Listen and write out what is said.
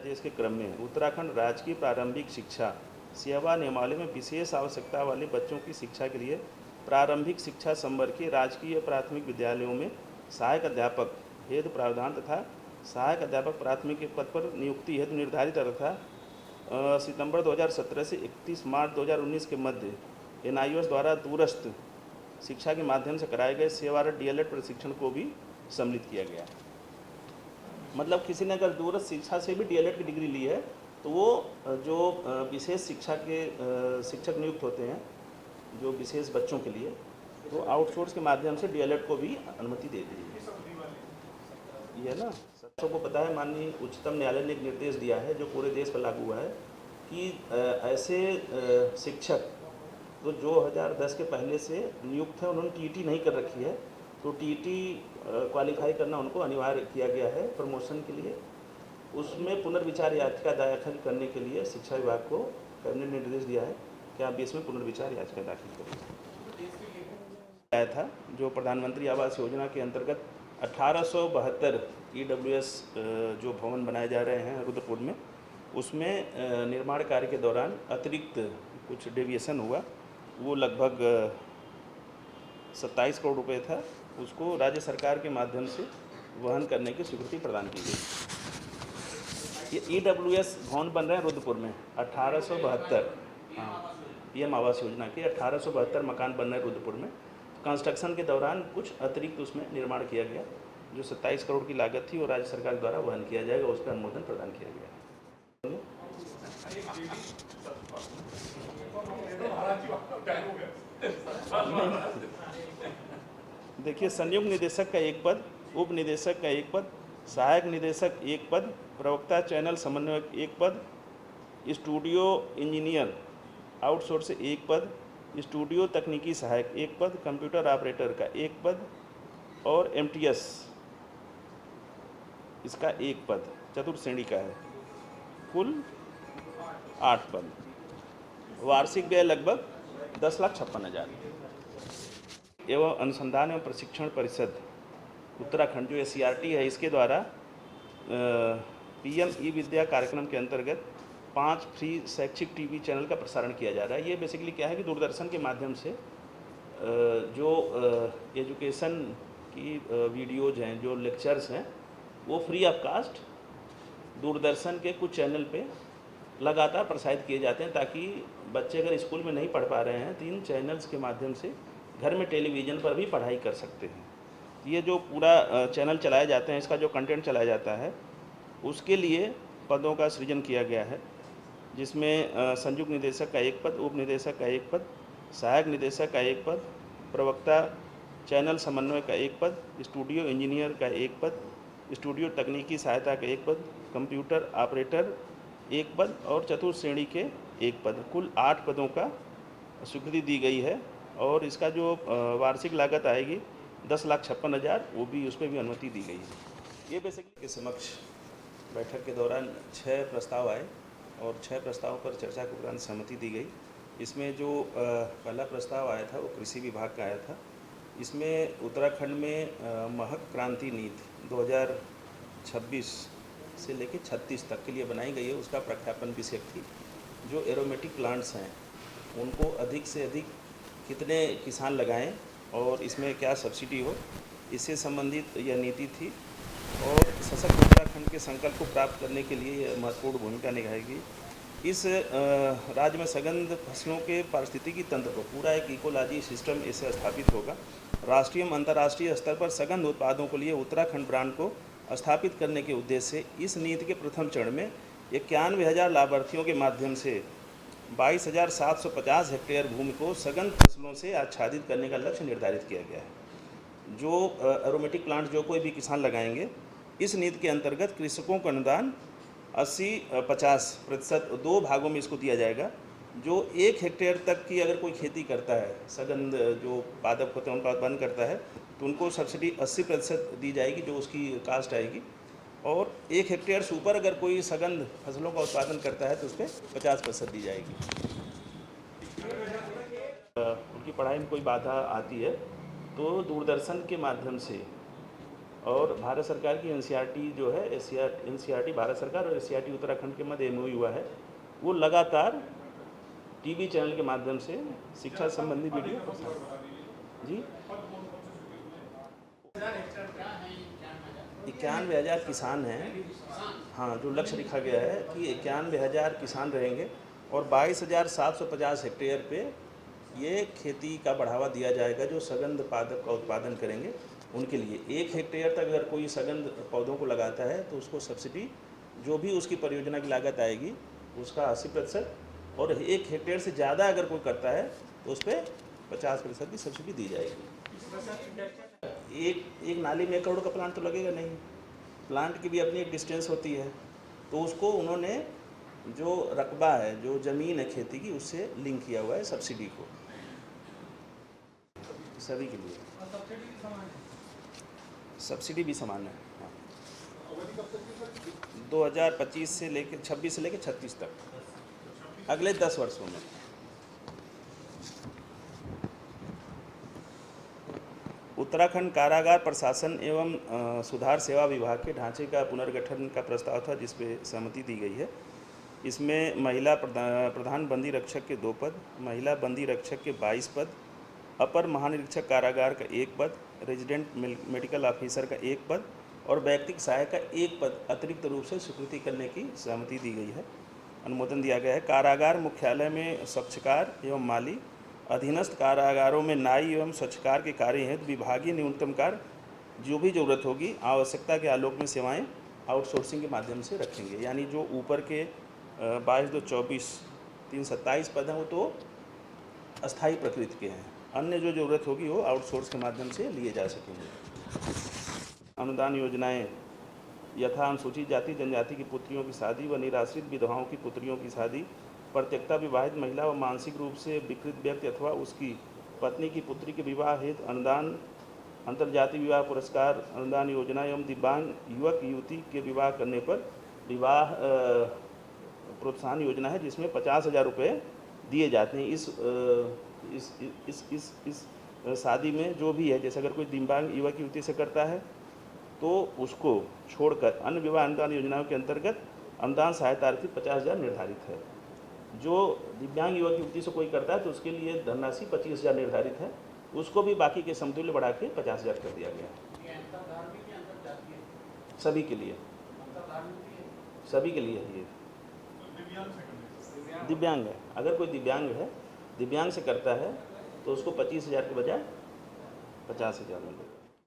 अध्यादेश के क्रम में उत्तराखंड राजकीय प्रारंभिक शिक्षा सेवा नियमावली में विशेष आवश्यकता वाले बच्चों की शिक्षा के लिए प्रारंभिक शिक्षा संवर्ग के राजकीय प्राथमिक विद्यालयों में सहायक अध्यापक हेतु प्रावधान तथा सहायक अध्यापक प्राथमिक के पद पर नियुक्ति हेतु निर्धारित तथा सितंबर 2017 से 31 मार्च 2019 के मध्य NIOS द्वारा दूरस्थ शिक्षा के माध्यम से कराए गए सेवारत DLED प्रशिक्षण को भी सम्मिलित किया गया। मतलब किसी ने अगर दूरस्थ शिक्षा से भी DLED की डिग्री ली है तो वो जो विशेष शिक्षा के शिक्षक नियुक्त होते हैं जो विशेष बच्चों के लिए, तो आउटसोर्स के माध्यम से DLED को भी अनुमति दे दी है। ये है ना, सबको पता है माननीय उच्चतम न्यायालय ने एक निर्देश दिया है जो पूरे देश पर लागू हुआ है कि ऐसे शिक्षक तो 2010 के पहले से नियुक्त है, उन्होंने TET नहीं कर रखी है, तो TET क्वालिफाई करना उनको अनिवार्य किया गया है प्रमोशन के लिए। उसमें पुनर्विचार याचिका दाखिल करने के लिए शिक्षा विभाग को कैबिनेट ने निर्देश दिया है कि आप इसमें पुनर्विचार याचिका दाखिल करें। आया था जो प्रधानमंत्री आवास योजना के अंतर्गत 1872 EWS जो भवन बनाए जा रहे हैं रुद्रपुर में, उसमें निर्माण कार्य के दौरान अतिरिक्त कुछ डेविएशन हुआ, वो लगभग 27 करोड़ रुपए था, उसको राज्य सरकार के माध्यम से वहन करने की स्वीकृति प्रदान की गई। ये EWS भवन बन रहे हैं रुद्रपुर में 1872, हाँ, PM आवास योजना के 1872 मकान बन रहे हैं रुद्रपुर में। कंस्ट्रक्शन के दौरान कुछ अतिरिक्त उसमें निर्माण किया गया जो 27 करोड़ की लागत थी और राज्य सरकार द्वारा वहन किया जाएगा, उस पर अनुमोदन प्रदान किया गया। देखिए, संयुक्त निदेशक का एक पद, उप निदेशक का एक पद, सहायक निदेशक एक पद, प्रवक्ता चैनल समन्वयक एक पद, स्टूडियो इंजीनियर आउटसोर्स से एक पद, स्टूडियो तकनीकी सहायक एक पद, कंप्यूटर ऑपरेटर का एक पद और MTS इसका एक पद चतुर्थ श्रेणी का है। कुल 8 पद। वार्षिक व्यय लगभग 10,56,000। एवं अनुसंधान एवं प्रशिक्षण परिषद उत्तराखंड जो SCRT है, इसके द्वारा PM ई-विद्या कार्यक्रम के अंतर्गत 5 फ्री शैक्षिक TV चैनल का प्रसारण किया जा रहा है। ये बेसिकली क्या है कि दूरदर्शन के माध्यम से जो एजुकेशन की वीडियोज़ हैं, जो लेक्चर्स हैं, वो फ्री ऑफ कास्ट दूरदर्शन के कुछ चैनल पे लगातार प्रसारित किए जाते हैं, ताकि बच्चे अगर स्कूल में नहीं पढ़ पा रहे हैं तो इन चैनल्स के माध्यम से घर में टेलीविज़न पर भी पढ़ाई कर सकते हैं। ये जो पूरा चैनल चलाए जाते हैं, इसका जो कंटेंट चलाया जाता है, उसके लिए पदों का सृजन किया गया है, जिसमें संयुक्त निदेशक का एक पद, उप निदेशक का एक पद, सहायक निदेशक का एक पद, प्रवक्ता चैनल समन्वय का एक पद, स्टूडियो इंजीनियर का एक पद, स्टूडियो तकनीकी सहायता का एक पद, कंप्यूटर ऑपरेटर एक पद और चतुर्थ श्रेणी के एक पद। कुल 8 पदों का स्वीकृति दी गई है और इसका जो वार्षिक लागत आएगी 10,56,000, वो भी उस पर भी अनुमति दी गई है। ये बेसिकली के समक्ष बैठक के दौरान 6 प्रस्ताव आए और 6 प्रस्तावों पर चर्चा के उपरांत सहमति दी गई। इसमें जो पहला प्रस्ताव आया था वो कृषि विभाग का आया था। इसमें उत्तराखंड में महक क्रांति नीति 2026 से लेकर 36 तक के लिए बनाई गई है, उसका प्रख्यापन विषय थी। जो एरोमेटिक प्लांट्स हैं उनको अधिक से अधिक कितने किसान लगाएं और इसमें क्या सब्सिडी हो, इससे संबंधित यह नीति थी। और सशक्त उत्तराखंड के संकल्प को प्राप्त करने के लिए यह महत्वपूर्ण भूमिका निभाएगी। इस राज्य में सघन फसलों के पारिस्थितिकी तंत्र को पूरा एक इकोलॉजी सिस्टम इससे स्थापित होगा। राष्ट्रीय एवं अंतर्राष्ट्रीय स्तर पर सघन उत्पादों के लिए उत्तराखंड ब्रांड को स्थापित करने के उद्देश्य से इस नीति के प्रथम चरण में 91,000 लाभार्थियों के माध्यम से 22,750 हेक्टेयर भूमि को सघन फसलों से आच्छादित करने का लक्ष्य निर्धारित किया गया है। जो एरोमेटिक प्लांट जो कोई भी किसान लगाएंगे, इस नीति के अंतर्गत कृषकों को अनुदान 80-50% 2 भागों में इसको दिया जाएगा। जो 1 हेक्टेयर तक की अगर कोई खेती करता है, सघन जो पादप होते हैं उनका उत्पादन करता है, तो उनको सब्सिडी 80% दी जाएगी जो उसकी कास्ट आएगी। और 1 हेक्टेयर से ऊपर अगर कोई सघन फसलों का उत्पादन करता है तो उस पर 50% दी जाएगी। उनकी पढ़ाई में कोई बाधा आती है तो दूरदर्शन के माध्यम से और भारत सरकार की एनसीईआरटी जो है, एनसीईआरटी भारत सरकार और एनसीईआरटी उत्तराखंड के मध्य एमओयू हुआ है, वो लगातार टीवी चैनल के माध्यम से शिक्षा संबंधी वीडियो जी 91,000 किसान हैं। हाँ, जो लक्ष्य लिखा गया है कि 91,000 किसान रहेंगे और 22,750 हेक्टेयर पे ये खेती का बढ़ावा दिया जाएगा। जो सगंध पादप का उत्पादन करेंगे उनके लिए 1 हेक्टेयर तक अगर कोई सगंध पौधों को लगाता है तो उसको सब्सिडी, जो भी उसकी परियोजना की लागत आएगी उसका 80%, और 1 हेक्टेयर से ज़्यादा अगर कोई करता है तो उस पर 50% की सब्सिडी दी जाएगी। एक नाली में 1 करोड़ का प्लांट तो लगेगा नहीं, प्लांट की भी अपनी एक डिस्टेंस होती है, तो उसको उन्होंने जो रकबा है, जो ज़मीन है खेती की, उससे लिंक किया हुआ है सब्सिडी को, सभी के लिए सब्सिडी भी समान है। हाँ, 2025 से लेकर 26 से लेकर 36 तक, अगले 10 वर्षों में। उत्तराखंड कारागार प्रशासन एवं सुधार सेवा विभाग के ढांचे का पुनर्गठन का प्रस्ताव था, जिस पे सहमति दी गई है। इसमें महिला प्रधान बंदी रक्षक के 2 पद, महिला बंदी रक्षक के 22 पद, अपर महानिरीक्षक कारागार का 1 पद, रेजिडेंट मेडिकल ऑफिसर का 1 पद और वैयक्तिक सहायक का 1 पद अतिरिक्त रूप से स्वीकृति करने की सहमति दी गई है, अनुमोदन दिया गया है। कारागार मुख्यालय में स्वच्छकार एवं माली, अधीनस्थ कारागारों में नाई एवं स्वच्छकार के कार्य हेतु विभागीय न्यूनतम कार्य जो भी ज़रूरत होगी आवश्यकता के आलोक में सेवाएं आउटसोर्सिंग के माध्यम से रखेंगे। यानी जो ऊपर के 22-2-24 327 पद हैं वो तो अस्थायी प्रकृति के हैं, अन्य जो ज़रूरत होगी वो आउटसोर्स के माध्यम से लिए जा सकेंगे। अनुदान योजनाएं यथा अनुसूचित जाति जनजाति की पुत्रियों की शादी व निराश्रित विधवाओं की पुत्रियों की शादी, प्रत्येकता विवाहित महिला व मानसिक रूप से विकृत व्यक्ति अथवा उसकी पत्नी की पुत्री के विवाह हेतु अनुदान, अंतर्जातीय विवाह पुरस्कार अनुदान योजना एवं दिव्यांग युवक युवती के विवाह करने पर विवाह प्रोत्साहन योजना है, जिसमें 50,000 रुपये दिए जाते हैं। इस शादी में जो भी है, जैसे अगर कोई दिव्यांग युवक युवती से करता है तो उसको छोड़कर अन्य विवाह अनुदान योजनाओं के अंतर्गत अनुदान सहायता राशि 50,000 निर्धारित है। जो दिव्यांग युवक युवती से कोई करता है तो उसके लिए धनराशि 25,000 निर्धारित है, उसको भी बाकी के समतुल्य बढ़ा के 50,000 कर दिया गया है। सभी के लिए, सभी के लिए है ये। दिव्यांग है, अगर कोई दिव्यांग है, दिव्यांग से करता है तो उसको 25,000 के बजाय 50,000 मिलेगा।